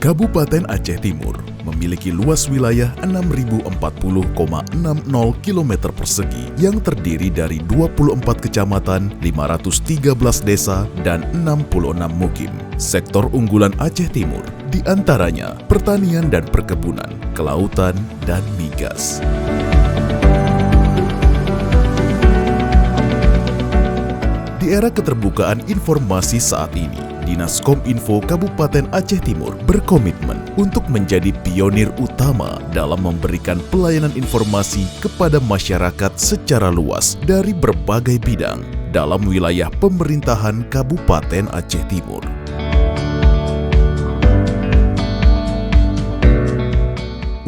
Kabupaten Aceh Timur memiliki luas wilayah 6.040,60 km persegi yang terdiri dari 24 kecamatan, 513 desa, dan 66 mukim. Sektor unggulan Aceh Timur diantaranya pertanian dan perkebunan, kelautan, dan migas. Di era keterbukaan informasi saat ini, Dinas Kominfo Kabupaten Aceh Timur berkomitmen untuk menjadi pionir utama dalam memberikan pelayanan informasi kepada masyarakat secara luas dari berbagai bidang dalam wilayah pemerintahan Kabupaten Aceh Timur.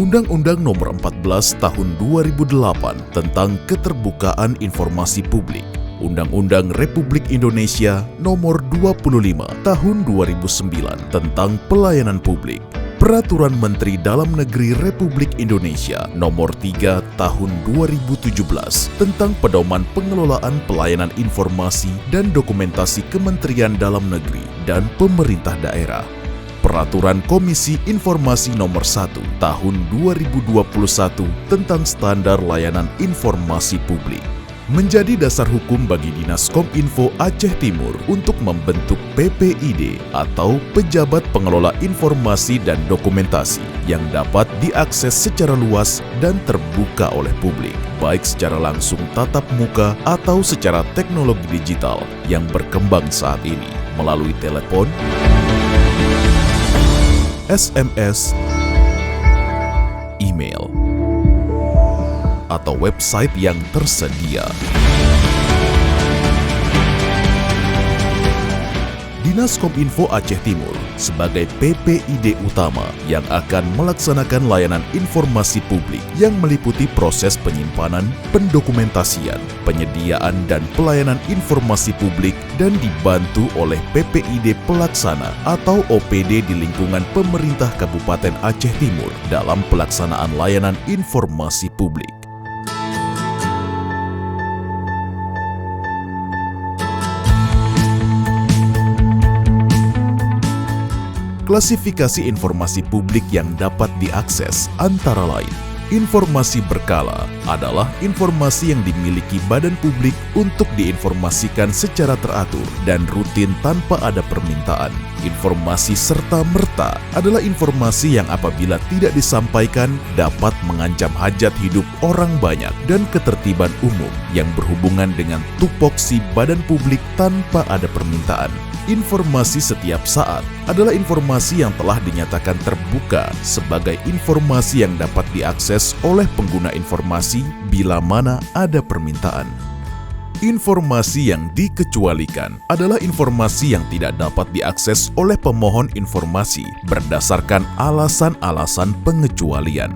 Undang-Undang Nomor 14 Tahun 2008 tentang Keterbukaan Informasi Publik, Undang-Undang Republik Indonesia Nomor 25 Tahun 2009 tentang Pelayanan Publik, Peraturan Menteri Dalam Negeri Republik Indonesia Nomor 3 Tahun 2017 tentang Pedoman Pengelolaan Pelayanan Informasi dan Dokumentasi Kementerian Dalam Negeri dan Pemerintah Daerah, Peraturan Komisi Informasi Nomor 1 Tahun 2021 tentang Standar Layanan Informasi Publik, menjadi dasar hukum bagi Dinas Kominfo Aceh Timur untuk membentuk PPID atau Pejabat Pengelola Informasi dan Dokumentasi yang dapat diakses secara luas dan terbuka oleh publik, baik secara langsung tatap muka atau secara teknologi digital yang berkembang saat ini melalui telepon, SMS, email, atau website yang tersedia. Dinas Kominfo Aceh Timur sebagai PPID utama yang akan melaksanakan layanan informasi publik yang meliputi proses penyimpanan, pendokumentasian, penyediaan dan pelayanan informasi publik dan dibantu oleh PPID pelaksana atau OPD di lingkungan pemerintah Kabupaten Aceh Timur dalam pelaksanaan layanan informasi publik. Klasifikasi informasi publik yang dapat diakses antara lain: informasi berkala adalah informasi yang dimiliki badan publik untuk diinformasikan secara teratur dan rutin tanpa ada permintaan. Informasi serta-merta adalah informasi yang apabila tidak disampaikan dapat mengancam hajat hidup orang banyak dan ketertiban umum yang berhubungan dengan tupoksi badan publik tanpa ada permintaan. Informasi setiap saat adalah informasi yang telah dinyatakan terbuka sebagai informasi yang dapat diakses oleh pengguna informasi bila mana ada permintaan. Informasi yang dikecualikan adalah informasi yang tidak dapat diakses oleh pemohon informasi berdasarkan alasan-alasan pengecualian.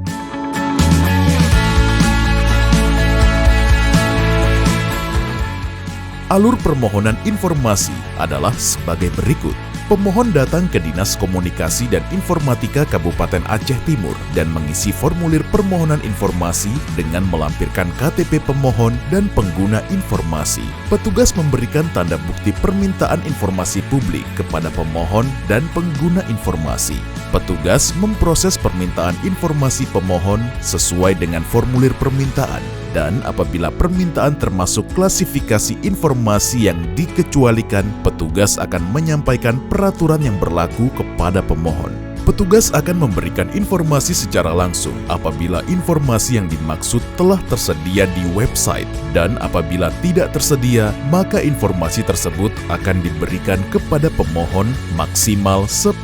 Alur permohonan informasi adalah sebagai berikut. Pemohon datang ke Dinas Komunikasi dan Informatika Kabupaten Aceh Timur dan mengisi formulir permohonan informasi dengan melampirkan KTP pemohon dan pengguna informasi. Petugas memberikan tanda bukti permintaan informasi publik kepada pemohon dan pengguna informasi. Petugas memproses permintaan informasi pemohon sesuai dengan formulir permintaan, dan apabila permintaan termasuk klasifikasi informasi yang dikecualikan, petugas akan menyampaikan peraturan yang berlaku kepada pemohon. Petugas akan memberikan informasi secara langsung apabila informasi yang dimaksud telah tersedia di website, dan apabila tidak tersedia, maka informasi tersebut akan diberikan kepada pemohon maksimal 10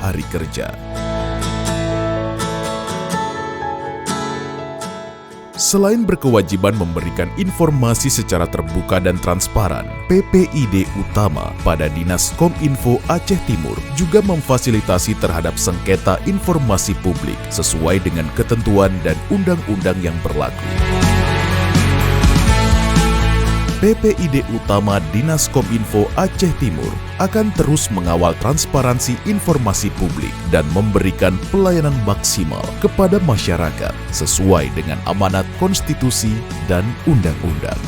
hari kerja. Selain berkewajiban memberikan informasi secara terbuka dan transparan, PPID utama pada Dinas Kominfo Aceh Timur juga memfasilitasi terhadap sengketa informasi publik sesuai dengan ketentuan dan undang-undang yang berlaku. PPID utama Dinas Kominfo Aceh Timur akan terus mengawal transparansi informasi publik dan memberikan pelayanan maksimal kepada masyarakat sesuai dengan amanat konstitusi dan undang-undang.